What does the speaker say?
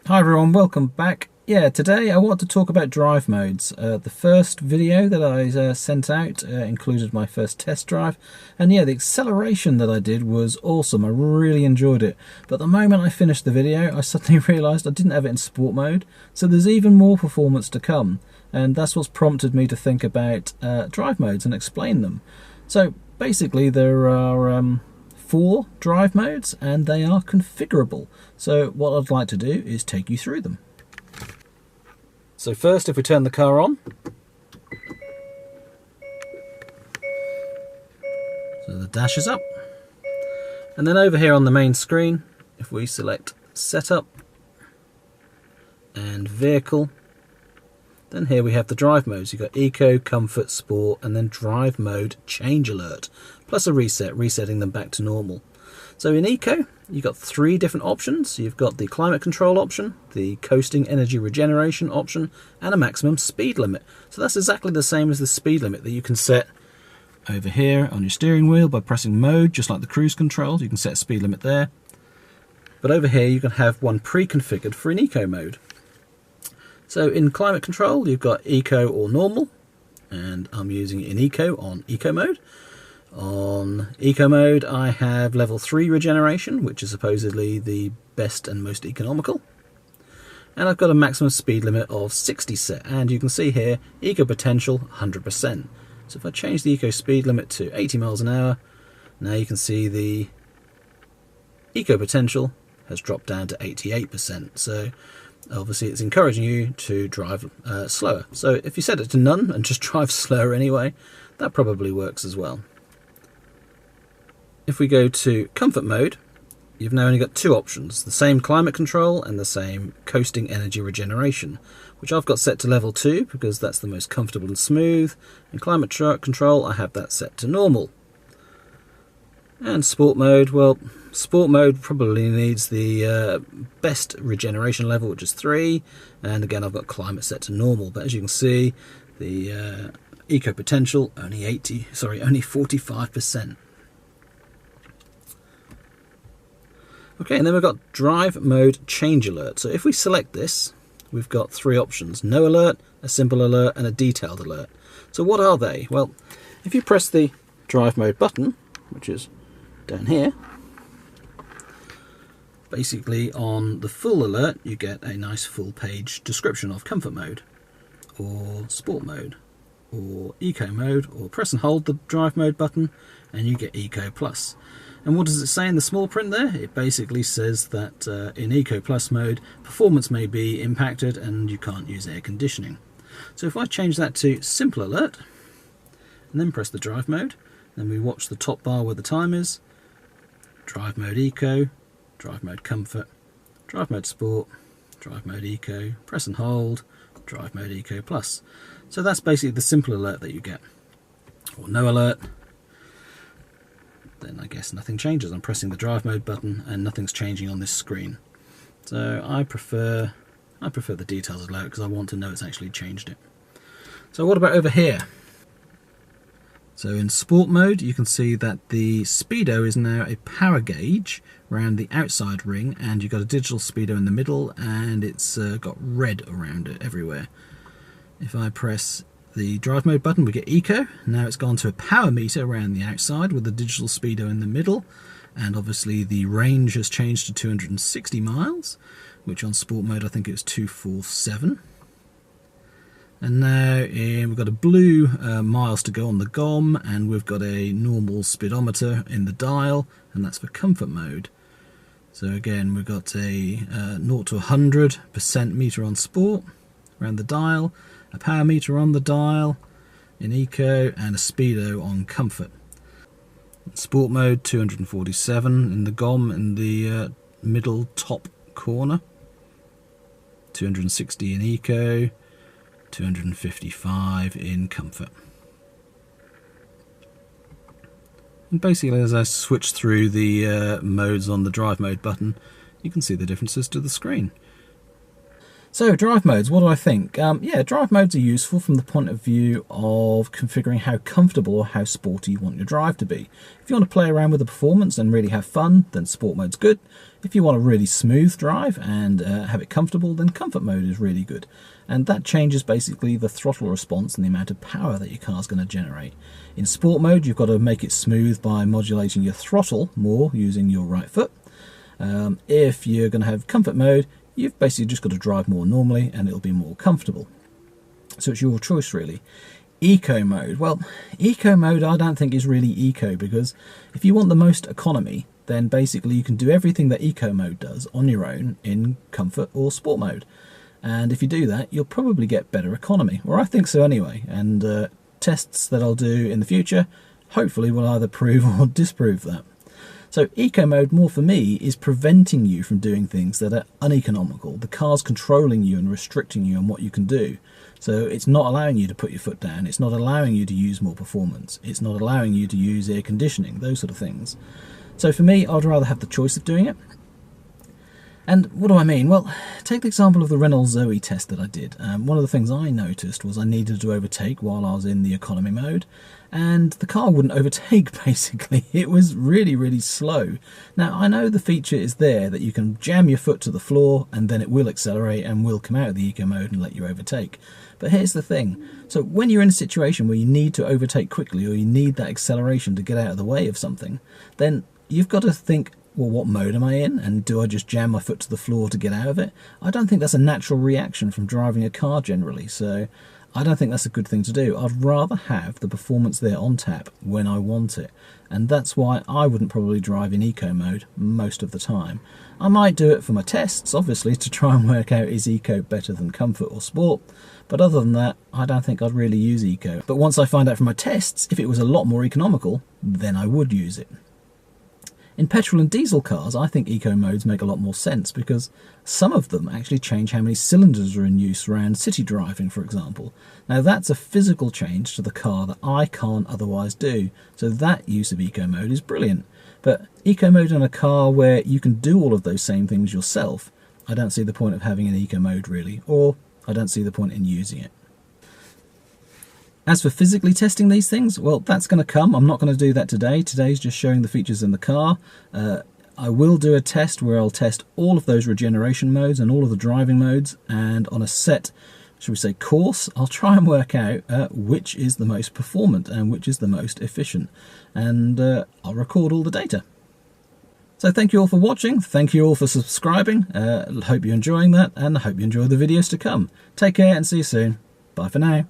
Hi everyone, welcome back. Yeah, today I want to talk about drive modes. The first video that I sent out included my first test drive, and yeah, the acceleration that I did was awesome. I really enjoyed it. But the moment I finished the video, I suddenly realised I didn't have it in sport mode, so there's even more performance to come, and that's what's prompted me to think about drive modes and explain them. So basically there are 4 drive modes, and they are configurable. So what I'd like to do is take you through them. So first, if we turn the car on, so the dash is up, and then over here on the main screen, if we select Setup and Vehicle, then here we have the drive modes. You've got Eco, Comfort, Sport, and then Drive Mode Change Alert, plus a reset, resetting them back to normal. So in Eco, you've got 3 different options. You've got the climate control option, the coasting energy regeneration option, and a maximum speed limit. So that's exactly the same as the speed limit that you can set over here on your steering wheel by pressing mode, just like the cruise control. You can set a speed limit there. But over here, you can have one pre-configured for an Eco mode. So in climate control, you've got Eco or normal, and I'm using it in Eco on Eco mode. On Eco mode, I have level 3 regeneration, which is supposedly the best and most economical. And I've got a maximum speed limit of 60 set, and you can see here, Eco potential 100%. So if I change the Eco speed limit to 80 miles an hour, now you can see the Eco potential has dropped down to 88%. So obviously it's encouraging you to drive slower. So if you set it to none and just drive slower anyway, that probably works as well. If we go to comfort mode, you've now only got 2 options, the same climate control and the same coasting energy regeneration, which I've got set to level 2 because that's the most comfortable and smooth, and climate control, I have that set to normal. And sport mode, well, sport mode probably needs the best regeneration level, which is 3, and again I've got climate set to normal, but as you can see, the eco potential only 45%. Okay, and then we've got drive mode change alert. So if we select this, we've got 3 options: no alert, a simple alert, and a detailed alert. So what are they? Well, if you press the drive mode button, which is down here, basically on the full alert you get a nice full page description of comfort mode, or sport mode, or eco mode, or press and hold the drive mode button and you get eco plus. And what does it say in the small print there? It basically says that in Eco Plus mode, performance may be impacted and you can't use air conditioning. So if I change that to Simple Alert, and then press the drive mode, then we watch the top bar where the time is, drive mode Eco, drive mode Comfort, drive mode Sport, drive mode Eco, press and hold, drive mode Eco Plus. So that's basically the Simple Alert that you get. Or no alert, then I guess nothing changes. I'm pressing the drive mode button and nothing's changing on this screen. So I prefer the details alert because I want to know it's actually changed it. So what about over here? So in sport mode you can see that the speedo is now a power gauge around the outside ring, and you've got a digital speedo in the middle, and it's got red around it everywhere. If I press the drive mode button, we get eco. Now it's gone to a power meter around the outside with the digital speedo in the middle, and obviously the range has changed to 260 miles, which on sport mode I think it was 247. And now we've got a blue miles to go on the GOM, and we've got a normal speedometer in the dial, and that's for comfort mode. So again, we've got a 0 to 100% meter on sport around the dial, a power meter on the dial in eco, and a speedo on comfort. In sport mode 247 in the GOM in the middle top corner, 260 in eco, 255 in comfort. And basically as I switch through the modes on the drive mode button, you can see the differences to the screen. So drive modes, what do I think? Yeah, drive modes are useful from the point of view of configuring how comfortable or how sporty you want your drive to be. If you want to play around with the performance and really have fun, then sport mode's good. If you want a really smooth drive and have it comfortable, then comfort mode is really good. And that changes basically the throttle response and the amount of power that your car's going to generate. In sport mode, you've got to make it smooth by modulating your throttle more using your right foot. If you're going to have comfort mode, you've basically just got to drive more normally and it'll be more comfortable. So it's your choice really. Eco mode. Well, eco mode I don't think is really eco, because if you want the most economy, then basically you can do everything that eco mode does on your own in comfort or sport mode. And if you do that, you'll probably get better economy, or I think so anyway. And tests that I'll do in the future hopefully will either prove or disprove that. So eco mode, more for me, is preventing you from doing things that are uneconomical. The car's controlling you and restricting you on what you can do. So it's not allowing you to put your foot down. It's not allowing you to use more performance. It's not allowing you to use air conditioning, those sort of things. So for me, I'd rather have the choice of doing it. And what do I mean? Well, take the example of the Renault Zoe test that I did. One of the things I noticed was I needed to overtake while I was in the economy mode, and the car wouldn't overtake basically. It was really, really slow. Now, I know the feature is there that you can jam your foot to the floor and then it will accelerate and will come out of the eco mode and let you overtake. But here's the thing. So when you're in a situation where you need to overtake quickly, or you need that acceleration to get out of the way of something, then you've got to think, well, what mode am I in? And do I just jam my foot to the floor to get out of it? I don't think that's a natural reaction from driving a car generally, so I don't think that's a good thing to do. I'd rather have the performance there on tap when I want it, and that's why I wouldn't probably drive in eco mode most of the time. I might do it for my tests, obviously, to try and work out is eco better than comfort or sport, but other than that, I don't think I'd really use eco. But once I find out from my tests, if it was a lot more economical, then I would use it. In petrol and diesel cars, I think eco modes make a lot more sense, because some of them actually change how many cylinders are in use around city driving, for example. Now that's a physical change to the car that I can't otherwise do, so that use of eco mode is brilliant. But eco mode on a car where you can do all of those same things yourself, I don't see the point of having an eco mode really, or I don't see the point in using it. As for physically testing these things, well, that's going to come. I'm not going to do that today. Today's just showing the features in the car. I will do a test where I'll test all of those regeneration modes and all of the driving modes, and on a set, shall we say, course, I'll try and work out which is the most performant and which is the most efficient, and I'll record all the data. So thank you all for watching, thank you all for subscribing, hope you're enjoying that, and I hope you enjoy the videos to come. Take care and see you soon. Bye for now.